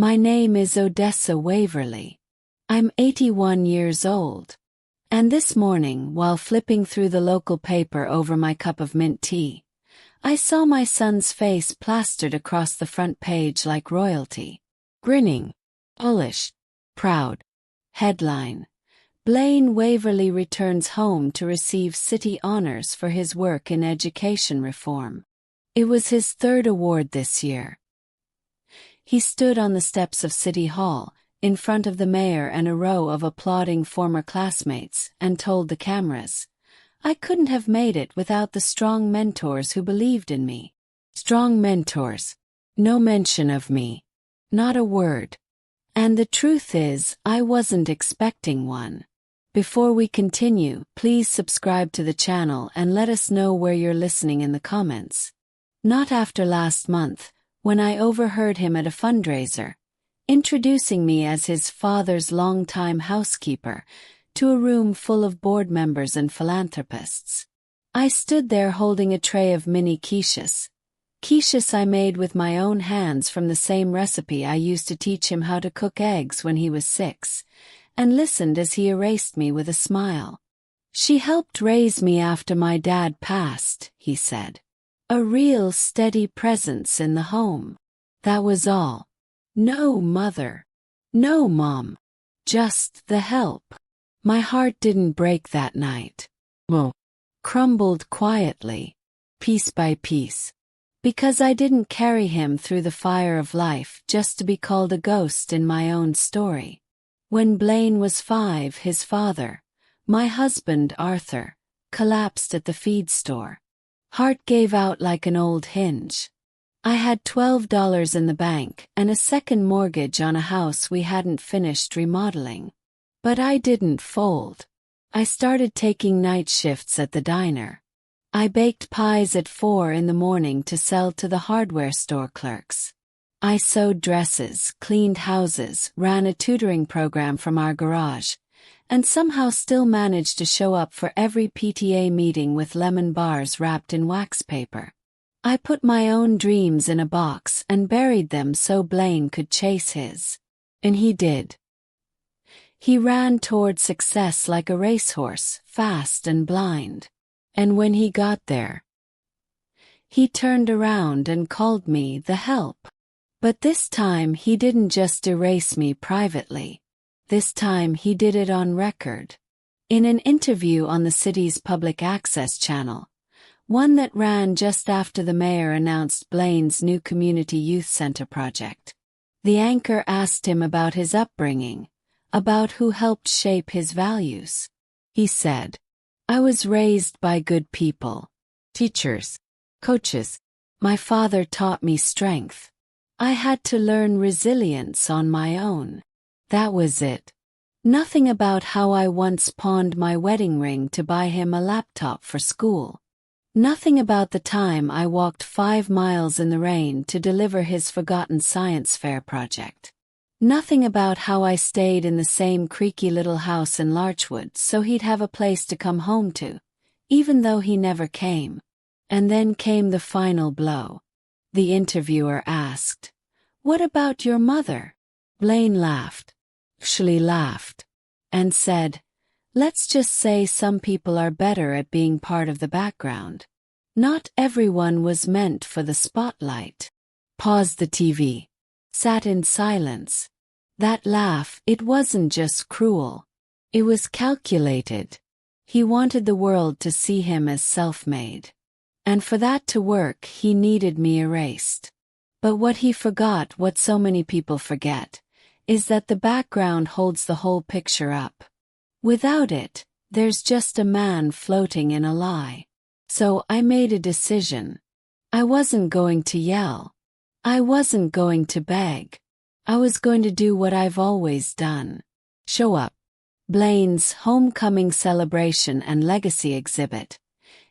My name is Odessa Waverly. I'm 81 years old. And this morning, while flipping through the local paper over my cup of mint tea, I saw my son's face plastered across the front page like royalty. Grinning, polished, proud. Headline: Blaine Waverly returns home to receive city honors for his work in education reform. It was his third award this year. He stood on the steps of City Hall, in front of the mayor and a row of applauding former classmates, and told the cameras, "I couldn't have made it without the strong mentors who believed in me." Strong mentors. No mention of me. Not a word. And the truth is, I wasn't expecting one. Before we continue, please subscribe to the channel and let us know where you're listening in the comments. Not after last month, when I overheard him at a fundraiser, introducing me as his father's longtime housekeeper, to a room full of board members and philanthropists. I stood there holding a tray of mini quiches. Quiches I made with my own hands from the same recipe I used to teach him how to cook eggs when he was 6, and listened as he erased me with a smile. "She helped raise me after my dad passed," he said. "A real steady presence in the home. That was all. No mother. No mom. Just the help." My heart didn't break that night. Well, crumbled quietly, piece by piece. Because I didn't carry him through the fire of life just to be called a ghost in my own story. When Blaine was 5, his father, my husband Arthur, collapsed at the feed store. Heart gave out like an old hinge. I had $12 in the bank and a second mortgage on a house we hadn't finished remodeling. But I didn't fold. I started taking night shifts at the diner. I baked pies at 4 in the morning to sell to the hardware store clerks. I sewed dresses, cleaned houses, ran a tutoring program from our garage, and somehow still managed to show up for every PTA meeting with lemon bars wrapped in wax paper. I put my own dreams in a box and buried them so Blaine could chase his. And he did. He ran toward success like a racehorse, fast and blind. And when he got there, he turned around and called me the help. But this time he didn't just erase me privately. This time he did it on record. In an interview on the city's public access channel, one that ran just after the mayor announced Blaine's new community youth center project, the anchor asked him about his upbringing, about who helped shape his values. He said, "I was raised by good people. Teachers, coaches. My father taught me strength. I had to learn resilience on my own. That was it. Nothing about how I once pawned my wedding ring to buy him a laptop for school. Nothing about the time I walked 5 miles in the rain to deliver his forgotten science fair project. Nothing about how I stayed in the same creaky little house in Larchwood so he'd have a place to come home to, even though he never came." And then came the final blow. The interviewer asked, "What about your mother?" Blaine laughed. Actually laughed. And said, "Let's just say some people are better at being part of the background. Not everyone was meant for the spotlight." Paused the TV. Sat in silence. That laugh, it wasn't just cruel. It was calculated. He wanted the world to see him as self-made. And for that to work, he needed me erased. But what he forgot, what so many people forget, is that the background holds the whole picture up. Without it, there's just a man floating in a lie. So I made a decision. I wasn't going to yell. I wasn't going to beg. I was going to do what I've always done. Show up. Blaine's homecoming celebration and legacy exhibit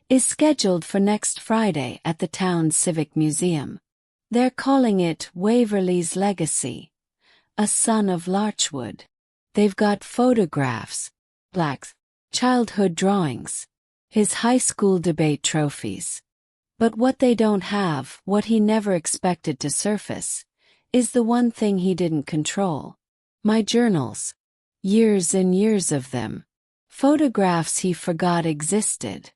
is scheduled for next Friday at the town's Civic Museum. They're calling it Waverly's Legacy, a son of Larchwood. They've got photographs, plaques, childhood drawings, his high school debate trophies. But what they don't have, what he never expected to surface, is the one thing he didn't control. My journals. Years and years of them. Photographs he forgot existed.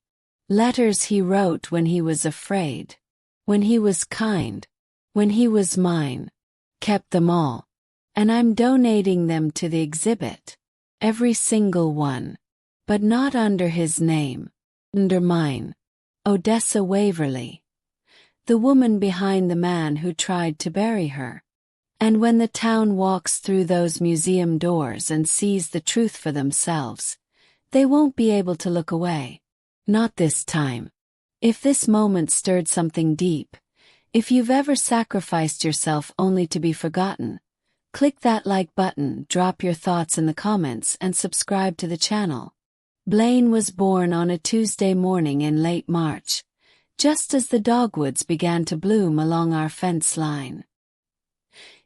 Letters he wrote when he was afraid. When he was kind. When he was mine. Kept them all. And I'm donating them to the exhibit. Every single one. But not under his name. Under mine. Odessa Waverly. The woman behind the man who tried to bury her. And when the town walks through those museum doors and sees the truth for themselves, they won't be able to look away. Not this time. If this moment stirred something deep, if you've ever sacrificed yourself only to be forgotten, click that like button, drop your thoughts in the comments, and subscribe to the channel. Blaine was born on a Tuesday morning in late March, just as the dogwoods began to bloom along our fence line.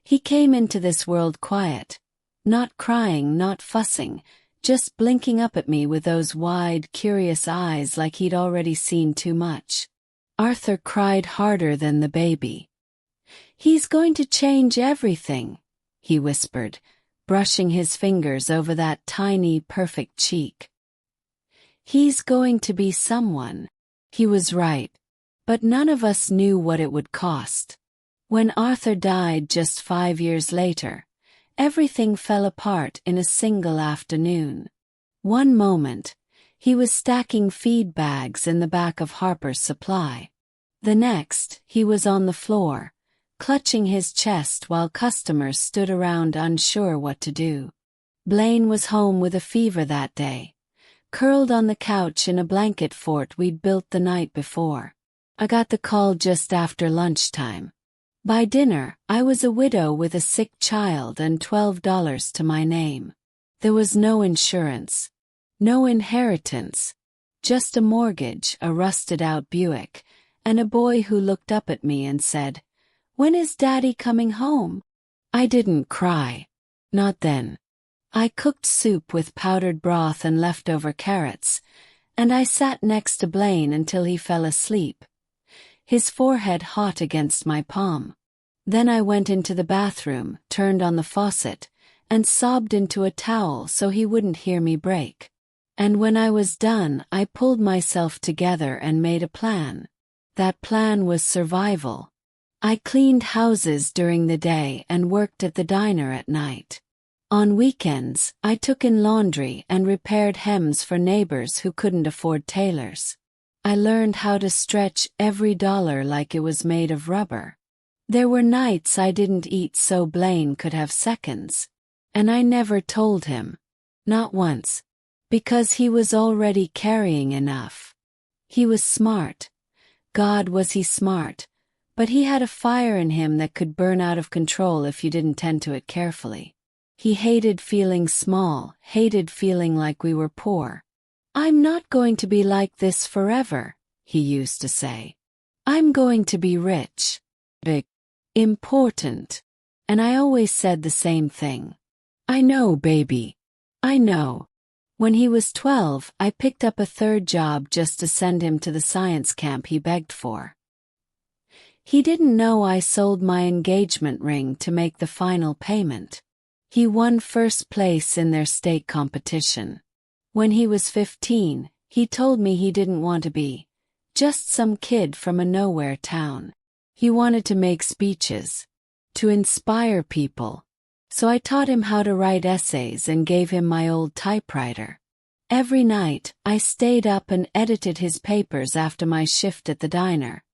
He came into this world quiet, not crying, not fussing, just blinking up at me with those wide, curious eyes like he'd already seen too much. Arthur cried harder than the baby. "He's going to change everything," he whispered, brushing his fingers over that tiny, perfect cheek. "He's going to be someone." He was right, but none of us knew what it would cost. When Arthur died just 5 years later, everything fell apart in a single afternoon. One moment, he was stacking feed bags in the back of Harper's Supply. The next, he was on the floor, clutching his chest while customers stood around unsure what to do. Blaine was home with a fever that day, curled on the couch in a blanket fort we'd built the night before. I got the call just after lunchtime. By dinner, I was a widow with a sick child and $12 to my name. There was no insurance. No inheritance. Just a mortgage, a rusted-out Buick, and a boy who looked up at me and said, "When is Daddy coming home?" I didn't cry. Not then. I cooked soup with powdered broth and leftover carrots, and I sat next to Blaine until he fell asleep, his forehead hot against my palm. Then I went into the bathroom, turned on the faucet, and sobbed into a towel so he wouldn't hear me break. And when I was done, I pulled myself together and made a plan. That plan was survival. I cleaned houses during the day and worked at the diner at night. On weekends, I took in laundry and repaired hems for neighbors who couldn't afford tailors. I learned how to stretch every dollar like it was made of rubber. There were nights I didn't eat so Blaine could have seconds. And I never told him. Not once. Because he was already carrying enough. He was smart. God, was he smart. But he had a fire in him that could burn out of control if you didn't tend to it carefully. He hated feeling small, hated feeling like we were poor. "I'm not going to be like this forever," he used to say. "I'm going to be rich. Big. Important." And I always said the same thing. "I know, baby. I know." When he was 12, I picked up a third job just to send him to the science camp he begged for. He didn't know I sold my engagement ring to make the final payment. He won first place in their state competition. When he was 15, he told me he didn't want to be just some kid from a nowhere town. He wanted to make speeches, to inspire people. So I taught him how to write essays and gave him my old typewriter. Every night, I stayed up and edited his papers after my shift at the diner.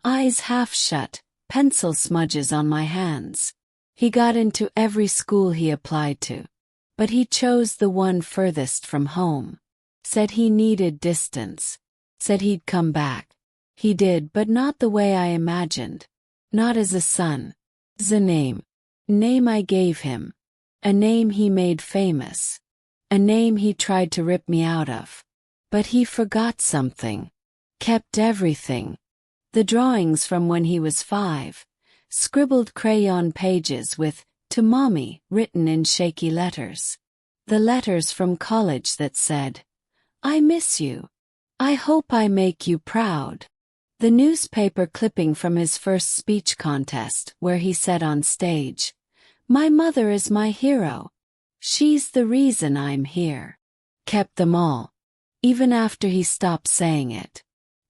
Eyes half shut, pencil smudges on my hands. He got into every school he applied to. But he chose the one furthest from home. Said he needed distance. Said he'd come back. He did, but not the way I imagined. Not as a son. As a name. Name I gave him. A name he made famous. A name he tried to rip me out of. But he forgot something. Kept everything. The drawings from when he was 5. Scribbled crayon pages with "To Mommy" written in shaky letters. The letters from college that said, "I miss you. I hope I make you proud." The newspaper clipping from his first speech contest where he said on stage, "My mother is my hero. She's the reason I'm here," kept them all. Even after he stopped saying it.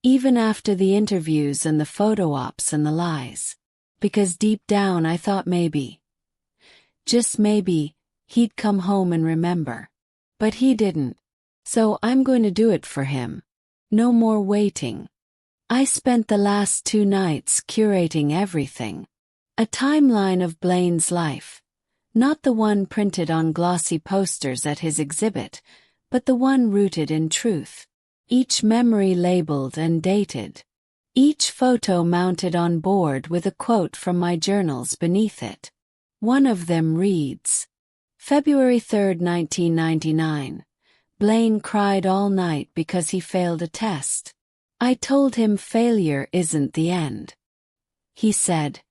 Even after the interviews and the photo ops and the lies. Because deep down I thought maybe, just maybe, he'd come home and remember. But he didn't. So I'm going to do it for him. No more waiting. I spent the last 2 nights curating everything. A timeline of Blaine's life. Not the one printed on glossy posters at his exhibit, but the one rooted in truth. Each memory labeled and dated. Each photo mounted on board with a quote from my journals beneath it. One of them reads, February 3, 1999. Blaine cried all night because he failed a test. I told him failure isn't the end. He said,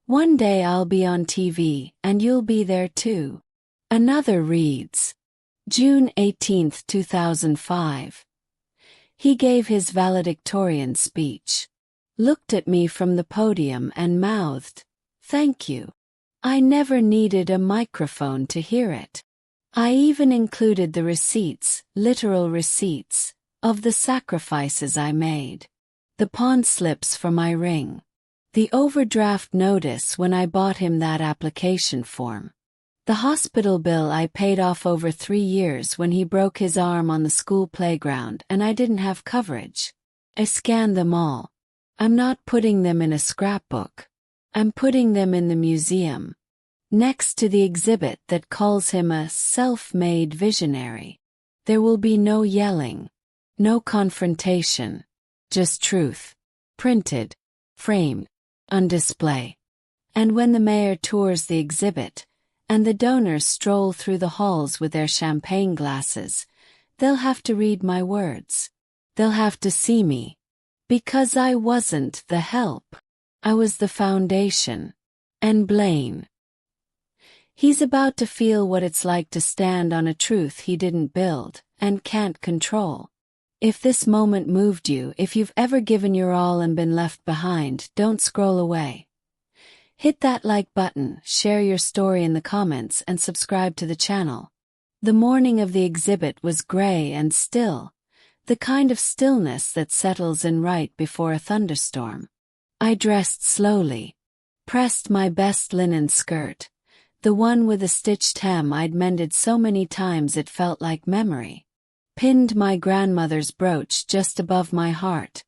"One day I'll be on TV and you'll be there too." Another reads, June 18, 2005. He gave his valedictorian speech, looked at me from the podium and mouthed, "Thank you." I never needed a microphone to hear it. I even included the receipts, literal receipts, of the sacrifices I made. The pawn slips for my ring. The overdraft notice when I bought him that application form. The hospital bill I paid off over 3 years when he broke his arm on the school playground and I didn't have coverage. I scanned them all. I'm not putting them in a scrapbook. I'm putting them in the museum. Next to the exhibit that calls him a self-made visionary. There will be no yelling. No confrontation. Just truth. Printed. Framed. On display. And when the mayor tours the exhibit, and the donors stroll through the halls with their champagne glasses, they'll have to read my words. They'll have to see me. Because I wasn't the help. I was the foundation. And Blaine. He's about to feel what it's like to stand on a truth he didn't build, and can't control. If this moment moved you, if you've ever given your all and been left behind, don't scroll away. Hit that like button, share your story in the comments and subscribe to the channel. The morning of the exhibit was gray and still, the kind of stillness that settles in right before a thunderstorm. I dressed slowly, pressed my best linen skirt, the one with a stitched hem I'd mended so many times it felt like memory. Pinned my grandmother's brooch just above my heart,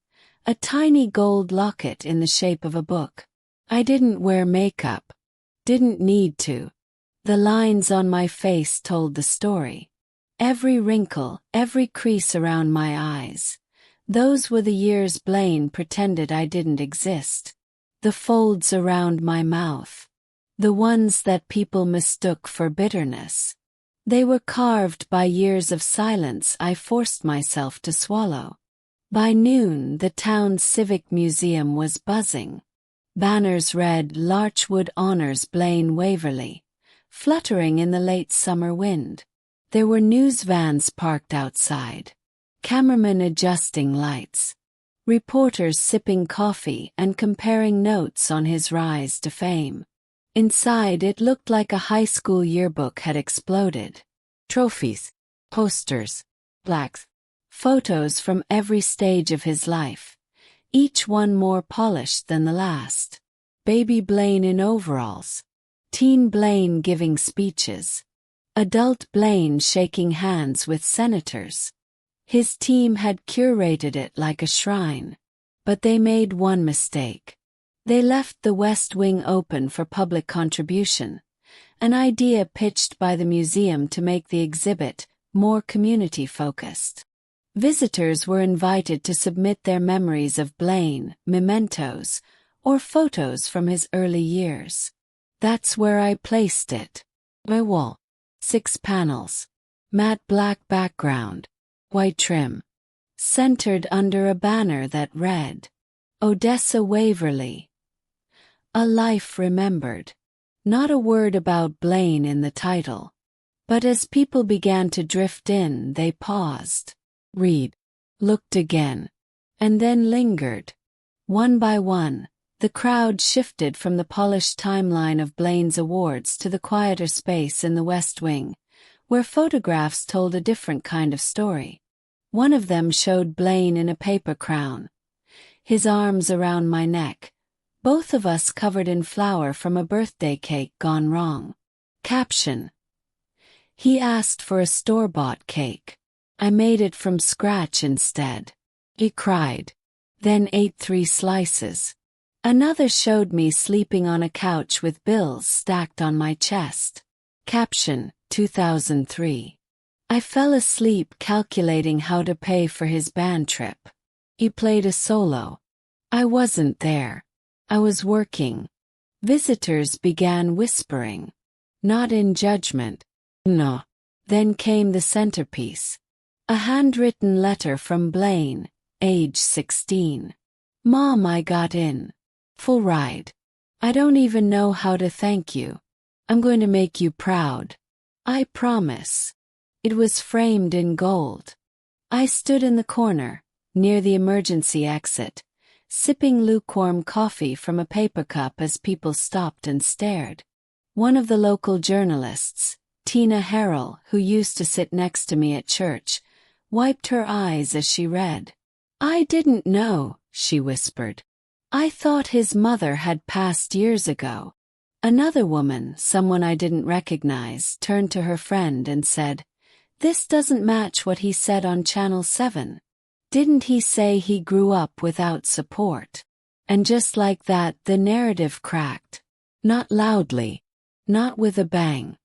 a tiny gold locket in the shape of a book. I didn't wear makeup. Didn't need to. The lines on my face told the story. Every wrinkle, every crease around my eyes. Those were the years Blaine pretended I didn't exist. The folds around my mouth. The ones that people mistook for bitterness. They were carved by years of silence I forced myself to swallow. By noon, the town's civic museum was buzzing. Banners read Larchwood Honors Blaine Waverly, fluttering in the late summer wind. There were news vans parked outside. Cameramen adjusting lights. Reporters sipping coffee and comparing notes on his rise to fame. Inside it looked like a high school yearbook had exploded. Trophies, posters, plaques, photos from every stage of his life, each one more polished than the last. Baby Blaine in overalls. Teen Blaine giving speeches. Adult Blaine shaking hands with senators. His team had curated it like a shrine. But they made one mistake. They left the West Wing open for public contribution, an idea pitched by the museum to make the exhibit more community-focused. Visitors were invited to submit their memories of Blaine, mementos, or photos from his early years. That's where I placed it. My wall. 6 panels. Matte black background. White trim. Centered under a banner that read, Odessa Waverly. A life remembered. Not a word about Blaine in the title. But as people began to drift in, they paused. Read. Looked again. And then lingered. One by one, the crowd shifted from the polished timeline of Blaine's awards to the quieter space in the West Wing, where photographs told a different kind of story. One of them showed Blaine in a paper crown, his arms around my neck, both of us covered in flour from a birthday cake gone wrong. Caption: He asked for a store-bought cake. I made it from scratch instead. He cried, then ate 3 slices. Another showed me sleeping on a couch with bills stacked on my chest. Caption: 2003. I fell asleep calculating how to pay for his band trip. He played a solo. I wasn't there. I was working. Visitors began whispering. Not in judgment. No. Then came the centerpiece. A handwritten letter from Blaine, age 16. Mom, I got in. Full ride. I don't even know how to thank you. I'm going to make you proud. I promise. It was framed in gold. I stood in the corner, near the emergency exit, sipping lukewarm coffee from a paper cup as people stopped and stared. One of the local journalists, Tina Harrell, who used to sit next to me at church, wiped her eyes as she read. I didn't know, she whispered. I thought his mother had passed years ago. Another woman, someone I didn't recognize, turned to her friend and said, This doesn't match what he said on Channel 7. Didn't he say he grew up without support? And just like that, the narrative cracked. Not loudly, not with a bang,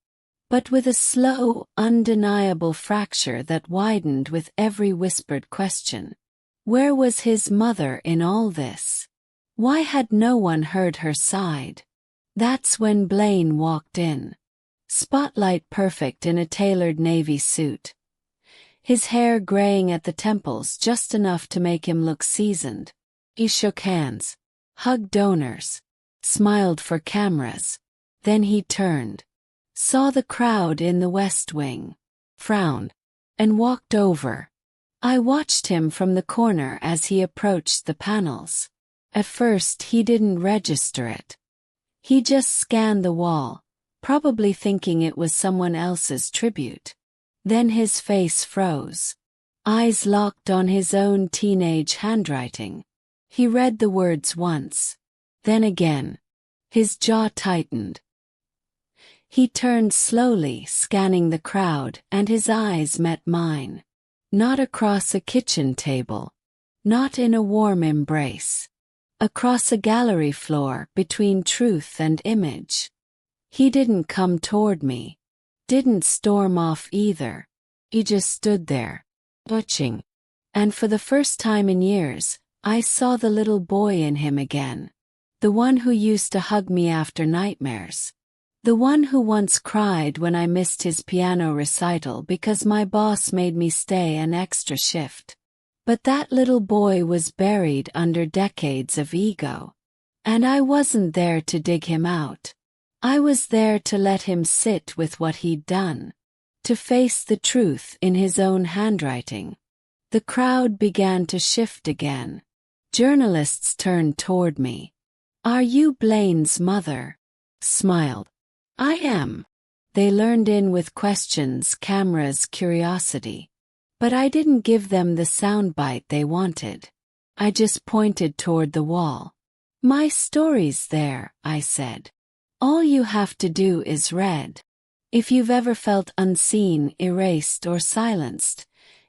but with a slow, undeniable fracture that widened with every whispered question. Where was his mother in all this? Why had no one heard her side? That's when Blaine walked in. Spotlight perfect in a tailored navy suit. His hair graying at the temples just enough to make him look seasoned. He shook hands, hugged donors, smiled for cameras. Then he turned, saw the crowd in the West Wing, frowned, and walked over. I watched him from the corner as he approached the panels. At first he didn't register it. He just scanned the wall, probably thinking it was someone else's tribute. Then his face froze. Eyes locked on his own teenage handwriting. He read the words once. Then again. His jaw tightened. He turned slowly, scanning the crowd, and his eyes met mine. Not across a kitchen table. Not in a warm embrace. Across a gallery floor between truth and image. He didn't come toward me. Didn't storm off either. He just stood there, watching. And for the first time in years, I saw the little boy in him again. The one who used to hug me after nightmares. The one who once cried when I missed his piano recital because my boss made me stay an extra shift. But that little boy was buried under decades of ego. And I wasn't there to dig him out. I was there to let him sit with what he'd done. To face the truth in his own handwriting. The crowd began to shift again. Journalists turned toward me. Are you Blaine's mother? Smiled. I am. They leaned in with questions, cameras, curiosity. But I didn't give them the soundbite they wanted. I just pointed toward the wall. My story's there, I said. All you have to do is read. If you've ever felt unseen, erased, or silenced,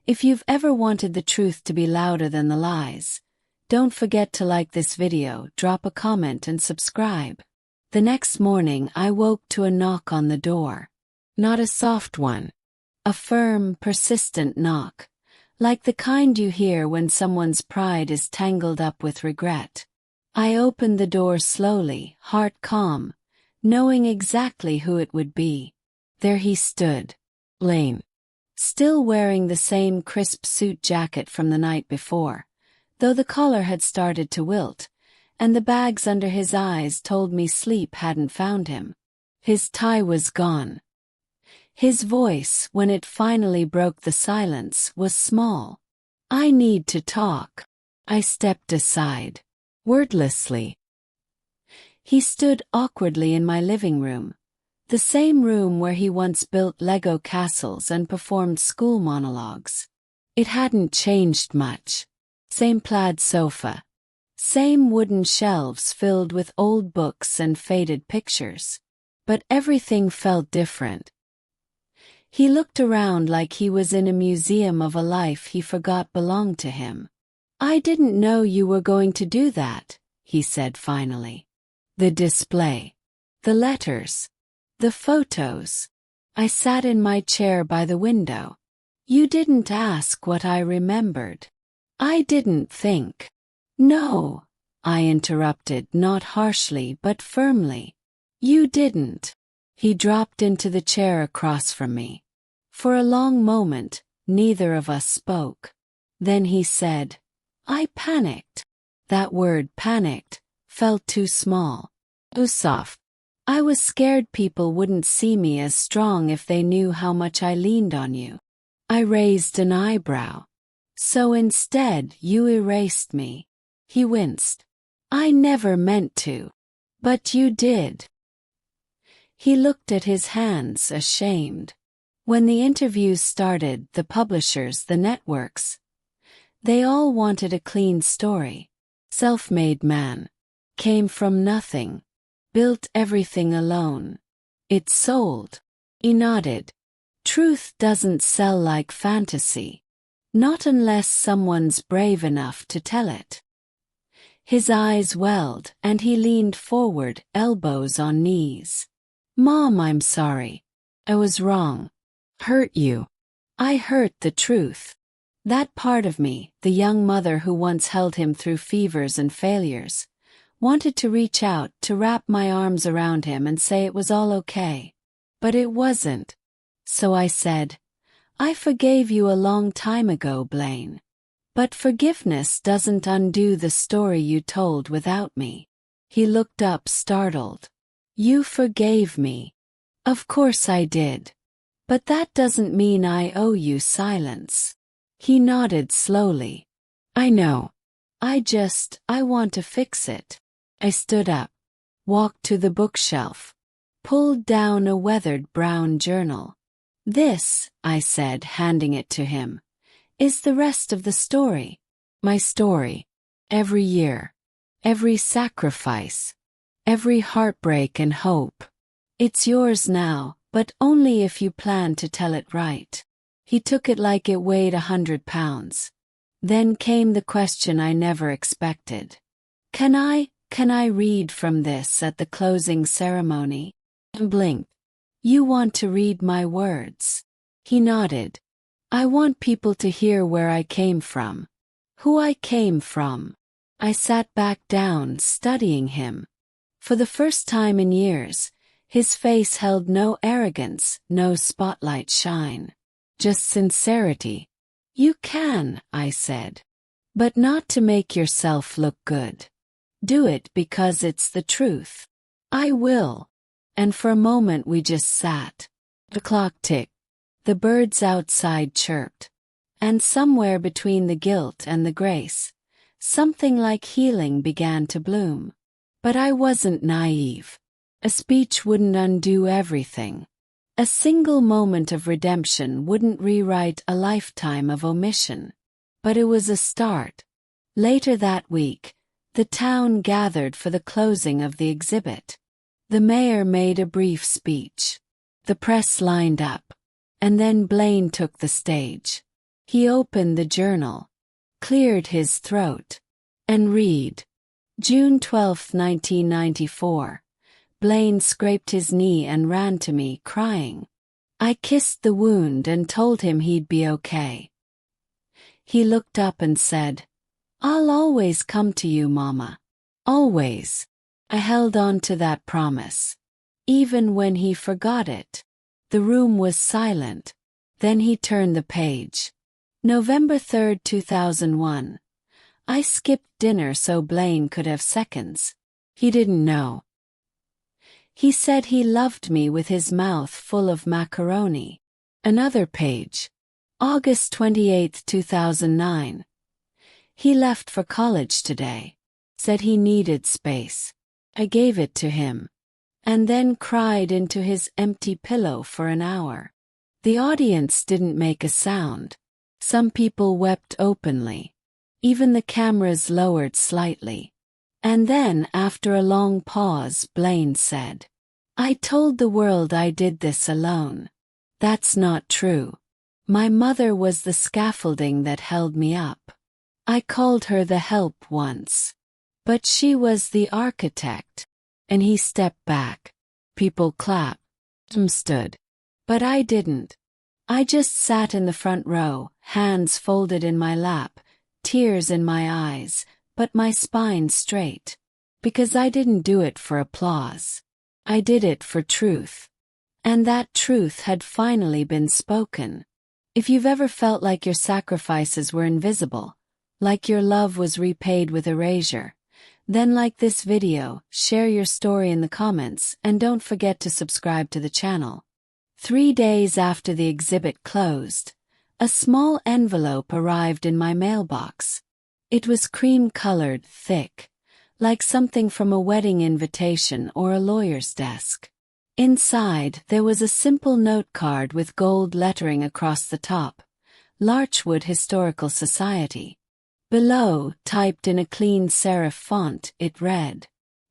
if you've ever wanted the truth to be louder than the lies, don't forget to like this video, drop a comment, and subscribe. The next morning I woke to a knock on the door. Not a soft one. A firm, persistent knock, like the kind you hear when someone's pride is tangled up with regret. I opened the door slowly, heart calm, knowing exactly who it would be. There he stood, Blaine, still wearing the same crisp suit jacket from the night before, though the collar had started to wilt, and the bags under his eyes told me sleep hadn't found him. His tie was gone. His voice, when it finally broke the silence, was small. I need to talk. I stepped aside. Wordlessly. He stood awkwardly in my living room, the same room where he once built Lego castles and performed school monologues. It hadn't changed much. Same plaid sofa. Same wooden shelves filled with old books and faded pictures. But everything felt different. He looked around like he was in a museum of a life he forgot belonged to him. "I didn't know you were going to do that," he said finally. "The display. The letters. The photos." I sat in my chair by the window. "You didn't ask what I remembered." "I didn't think." "No," I interrupted, not harshly but firmly. "You didn't." He dropped into the chair across from me. For a long moment, neither of us spoke. Then he said, "I panicked." That word, panicked, felt too small. Too soft. "I was scared people wouldn't see me as strong if they knew how much I leaned on you." I raised an eyebrow. "So instead you erased me." He winced. "I never meant to." "But you did." He looked at his hands, ashamed. When the interviews started, the publishers, the networks, they all wanted a clean story. Self-made man. Came from nothing. Built everything alone. It sold. He nodded. Truth doesn't sell like fantasy. Not unless someone's brave enough to tell it. His eyes welled, and he leaned forward, elbows on knees. "Mom, I'm sorry. I was wrong. Hurt you. I hurt the truth." That part of me, the young mother who once held him through fevers and failures, wanted to reach out, to wrap my arms around him and say it was all okay. But it wasn't. So I said, "I forgave you a long time ago, Blaine. But forgiveness doesn't undo the story you told without me." He looked up, startled. "You forgave me." "Of course I did. But that doesn't mean I owe you silence." He nodded slowly. "I know. I want to fix it." I stood up, walked to the bookshelf, pulled down a weathered brown journal. "This," I said, handing it to him, "is the rest of the story. My story. Every year. Every sacrifice. Every heartbreak and hope. It's yours now, but only if you plan to tell it right." He took it like it weighed 100 pounds. Then came the question I never expected. Can I read from this at the closing ceremony?" I blinked. "You want to read my words?" He nodded. "I want people to hear where I came from. Who I came from." I sat back down, studying him. For the first time in years, his face held no arrogance, no spotlight shine. Just sincerity. "You can," I said. "But not to make yourself look good. Do it because it's the truth." "I will." And for a moment we just sat. The clock ticked. The birds outside chirped. And somewhere between the guilt and the grace, something like healing began to bloom. But I wasn't naive. A speech wouldn't undo everything. A single moment of redemption wouldn't rewrite a lifetime of omission. But it was a start. Later that week, the town gathered for the closing of the exhibit. The mayor made a brief speech. The press lined up. And then Blaine took the stage. He opened the journal, cleared his throat, and read. June 12, 1994. Blaine scraped his knee and ran to me, crying. I kissed the wound and told him he'd be okay. He looked up and said, "I'll always come to you, Mama. Always." I held on to that promise. Even when he forgot it. The room was silent. Then he turned the page. November 3, 2001. I skipped dinner so Blaine could have seconds. He didn't know. He said he loved me with his mouth full of macaroni. Another page. August 28, 2009. He left for college today. said he needed space. I gave it to him, and then cried into his empty pillow for an hour. The audience didn't make a sound. Some people wept openly. Even the cameras lowered slightly. And then, after a long pause, Blaine said, "I told the world I did this alone. That's not true. My mother was the scaffolding that held me up. I called her the help once. But she was the architect." And he stepped back. People clapped. Some stood. But I didn't. I just sat in the front row, hands folded in my lap, tears in my eyes, but my spine straight. Because I didn't do it for applause. I did it for truth. And that truth had finally been spoken. If you've ever felt like your sacrifices were invisible, like your love was repaid with erasure, then like this video, share your story in the comments, and don't forget to subscribe to the channel. 3 days after the exhibit closed, a small envelope arrived in my mailbox. It was cream-colored, thick, like something from a wedding invitation or a lawyer's desk. Inside, there was a simple note card with gold lettering across the top, Larchwood Historical Society. Below, typed in a clean serif font, it read,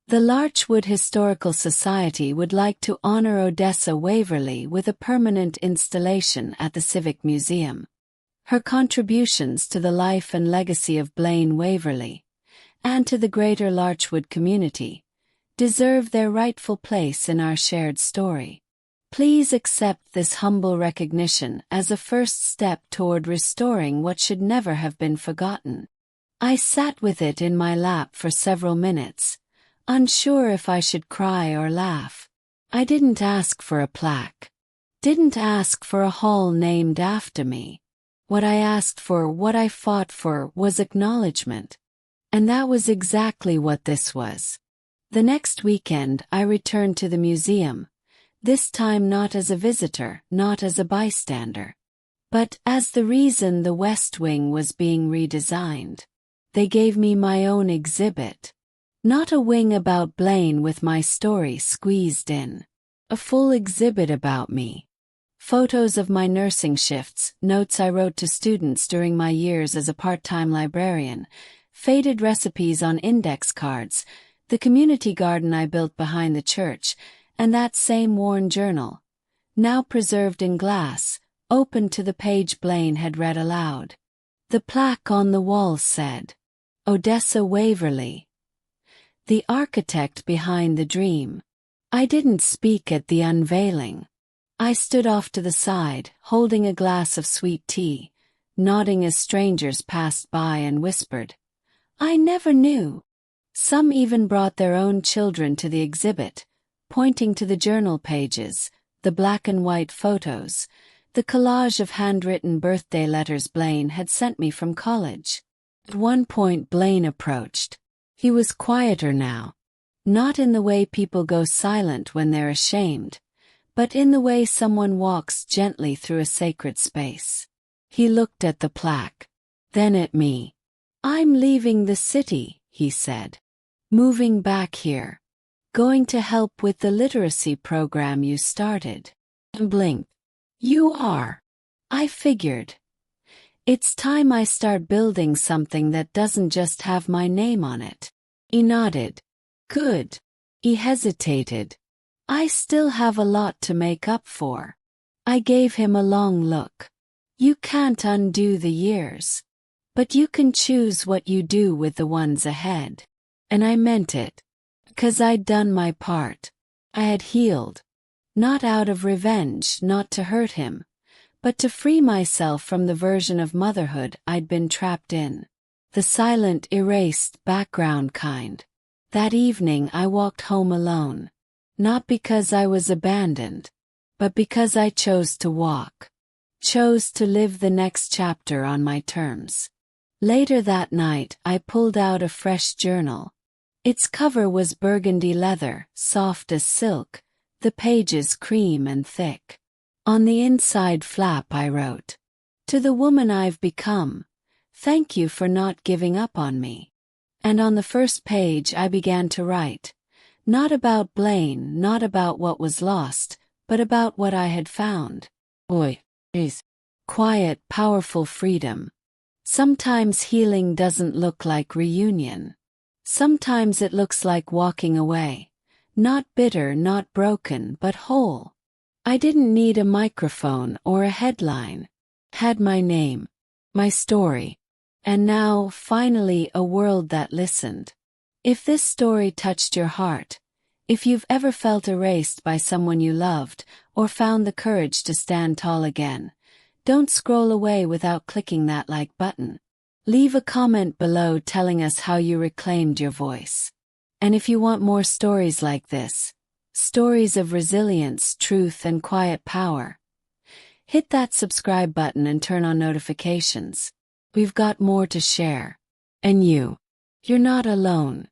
"The Larchwood Historical Society would like to honor Odessa Waverly with a permanent installation at the Civic Museum. Her contributions to the life and legacy of Blaine Waverly, and to the greater Larchwood community, deserve their rightful place in our shared story. Please accept this humble recognition as a first step toward restoring what should never have been forgotten." I sat with it in my lap for several minutes, unsure if I should cry or laugh. I didn't ask for a plaque. Didn't ask for a hall named after me. What I asked for, what I fought for, was acknowledgement. And that was exactly what this was. The next weekend, I returned to the museum, this time not as a visitor, not as a bystander, but as the reason the West Wing was being redesigned. They gave me my own exhibit. Not a wing about Blaine with my story squeezed in. A full exhibit about me. Photos of my nursing shifts, notes I wrote to students during my years as a part-time librarian, faded recipes on index cards, the community garden I built behind the church, and that same worn journal, now preserved in glass, open to the page Blaine had read aloud. The plaque on the wall said, "Odessa Waverly, the architect behind the dream." I didn't speak at the unveiling. I stood off to the side, holding a glass of sweet tea, nodding as strangers passed by and whispered, "I never knew." Some even brought their own children to the exhibit, pointing to the journal pages, the black and white photos, the collage of handwritten birthday letters Blaine had sent me from college. At one point Blaine approached. He was quieter now. Not in the way people go silent when they're ashamed, but in the way someone walks gently through a sacred space. He looked at the plaque, then at me. "I'm leaving the city," he said. "Moving back here. Going to help with the literacy program you started." I blinked. "You are?" I figured. "It's time I start building something that doesn't just have my name on it." He nodded. "Good." He hesitated. "I still have a lot to make up for." I gave him a long look. "You can't undo the years. But you can choose what you do with the ones ahead." And I meant it. 'Cause I'd done my part. I had healed. Not out of revenge, not to hurt him, but to free myself from the version of motherhood I'd been trapped in. The silent, erased, background kind. That evening I walked home alone. Not because I was abandoned, but because I chose to walk. Chose to live the next chapter on my terms. Later that night I pulled out a fresh journal. Its cover was burgundy leather, soft as silk, the pages cream and thick. On the inside flap I wrote, "To the woman I've become, thank you for not giving up on me." And on the first page I began to write. Not about Blaine, not about what was lost, but about what I had found. Is quiet, powerful freedom. Sometimes healing doesn't look like reunion. Sometimes it looks like walking away. Not bitter, not broken, but whole. I didn't need a microphone or a headline. Had my name, my story. And now, finally, a world that listened. If this story touched your heart, if you've ever felt erased by someone you loved, or found the courage to stand tall again, don't scroll away without clicking that like button. Leave a comment below telling us how you reclaimed your voice. And if you want more stories like this, stories of resilience, truth, and quiet power, hit that subscribe button and turn on notifications. We've got more to share. And you're not alone.